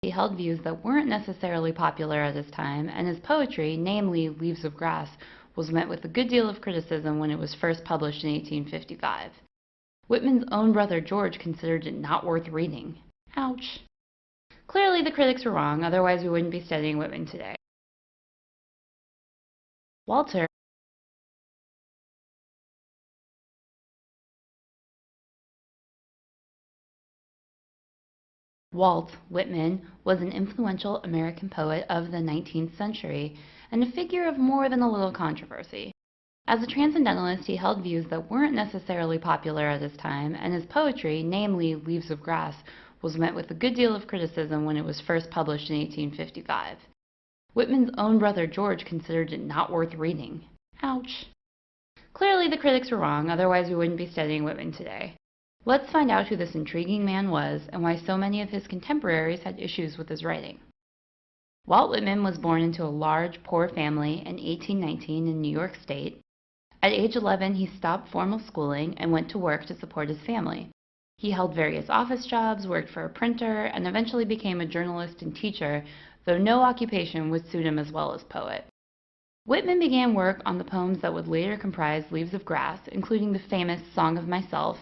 He held views that weren't necessarily popular at his time, and his poetry, namely Leaves of Grass, was met with a good deal of criticism when it was first published in 1855. Whitman's own brother George considered it not worth reading. Ouch. Clearly the critics were wrong, otherwise we wouldn't be studying Whitman today. Walt Whitman was an influential American poet of the 19th century and a figure of more than a little controversy. As a transcendentalist, he held views that weren't necessarily popular at his time, and his poetry, namely Leaves of Grass, was met with a good deal of criticism when it was first published in 1855. Whitman's own brother George considered it not worth reading. Ouch. Clearly the critics were wrong, otherwise we wouldn't be studying Whitman today. Let's find out who this intriguing man was and why so many of his contemporaries had issues with his writing. Walt Whitman was born into a large, poor family in 1819 in New York State. At age 11, he stopped formal schooling and went to work to support his family. He held various office jobs, worked for a printer, and eventually became a journalist and teacher, though no occupation would suit him as well as poet. Whitman began work on the poems that would later comprise Leaves of Grass, including the famous Song of Myself,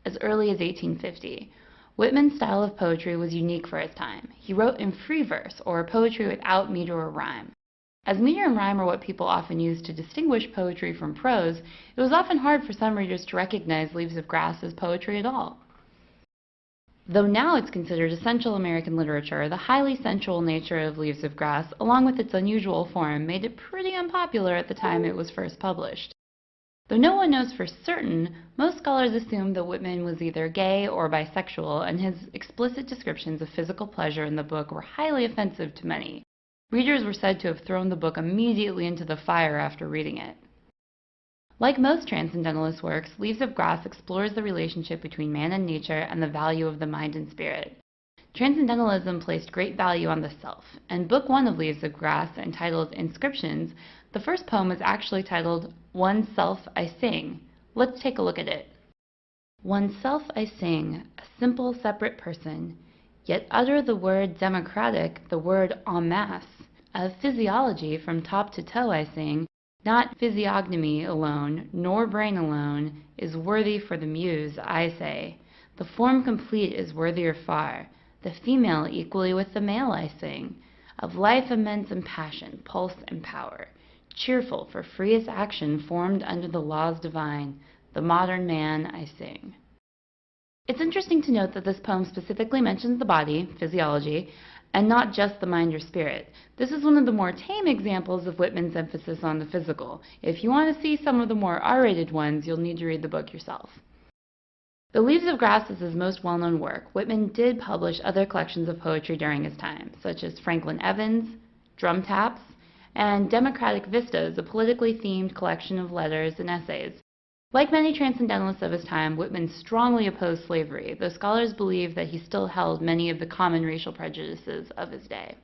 as early as 1850. Whitman's style of poetry was unique for his time. He wrote in free verse, or poetry without meter or rhyme. As meter and rhyme are what people often use to distinguish poetry from prose, it was often hard for some readers to recognize Leaves of Grass as poetry at all. Though now it's considered essential American literature, the highly sensual nature of Leaves of Grass, along with its unusual form, made it pretty unpopular at the time it was first published. Though no one knows for certain, most scholars assume that Whitman was either gay or bisexual, and his explicit descriptions of physical pleasure in the book were highly offensive to many. Readers were said to have thrown the book immediately into the fire after reading it. Like most transcendentalist works, Leaves of Grass explores the relationship between man and nature and the value of the mind and spirit. Transcendentalism placed great value on the self, and Book 1 of Leaves of Grass, entitled Inscriptions, the first poem is actually titled One Self I Sing. Let's take a look at it. One self I sing, a simple separate person, yet utter the word democratic, the word en masse. Of physiology from top to toe I sing, not physiognomy alone, nor brain alone, is worthy for the muse, I say. The form complete is worthier far, the female equally with the male I sing. Of life immense and passion, pulse and power, cheerful for freest action formed under the laws divine, the modern man I sing. It's interesting to note that this poem specifically mentions the body, physiology, and not just the mind or spirit. This is one of the more tame examples of Whitman's emphasis on the physical. If you want to see some of the more R-rated ones, you'll need to read the book yourself. The Leaves of Grass is his most well-known work. Whitman did publish other collections of poetry during his time, such as Franklin Evans, Drum Taps, and Democratic Vistas, a politically themed collection of letters and essays. Like many transcendentalists of his time, Whitman strongly opposed slavery, though scholars believe that he still held many of the common racial prejudices of his day.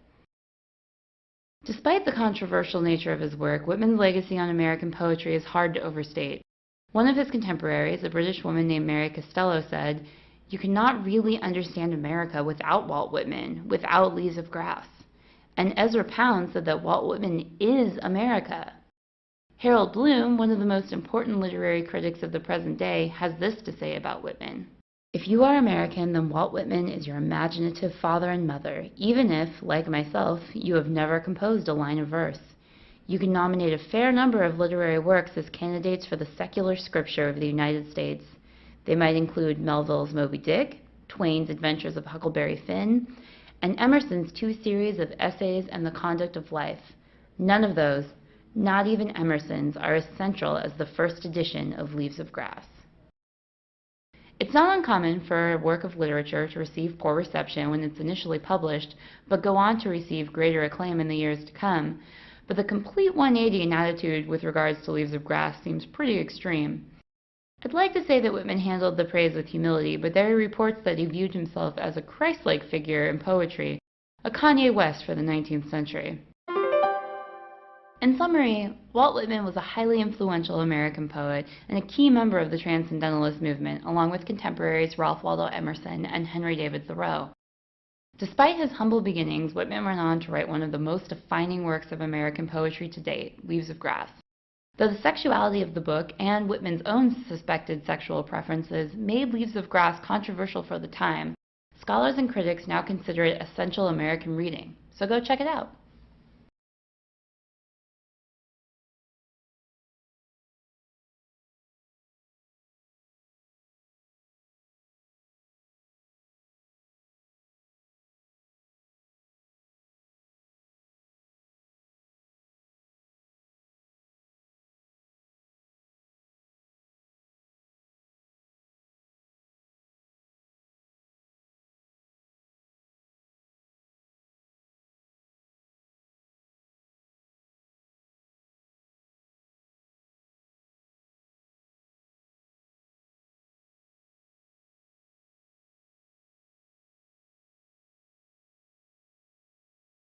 Despite the controversial nature of his work, Whitman's legacy on American poetry is hard to overstate. One of his contemporaries, a British woman named Mary Costello, said, "You cannot really understand America without Walt Whitman, without Leaves of Grass." And Ezra Pound said that Walt Whitman is America. Harold Bloom, one of the most important literary critics of the present day, has this to say about Whitman. "If you are American, then Walt Whitman is your imaginative father and mother, even if, like myself, you have never composed a line of verse. You can nominate a fair number of literary works as candidates for the secular scripture of the United States. They might include Melville's Moby Dick, Twain's Adventures of Huckleberry Finn, and Emerson's 2 series of essays and the Conduct of Life. None of those, not even Emerson's, are as central as the first edition of Leaves of Grass." It's not uncommon for a work of literature to receive poor reception when it's initially published, but go on to receive greater acclaim in the years to come. But the complete 180 in attitude with regards to Leaves of Grass seems pretty extreme. I'd like to say that Whitman handled the praise with humility, but there are reports that he viewed himself as a Christ-like figure in poetry, a Kanye West for the 19th century. In summary, Walt Whitman was a highly influential American poet and a key member of the Transcendentalist movement, along with contemporaries Ralph Waldo Emerson and Henry David Thoreau. Despite his humble beginnings, Whitman went on to write one of the most defining works of American poetry to date, Leaves of Grass. Though the sexuality of the book and Whitman's own suspected sexual preferences made Leaves of Grass controversial for the time, scholars and critics now consider it essential American reading, so go check it out.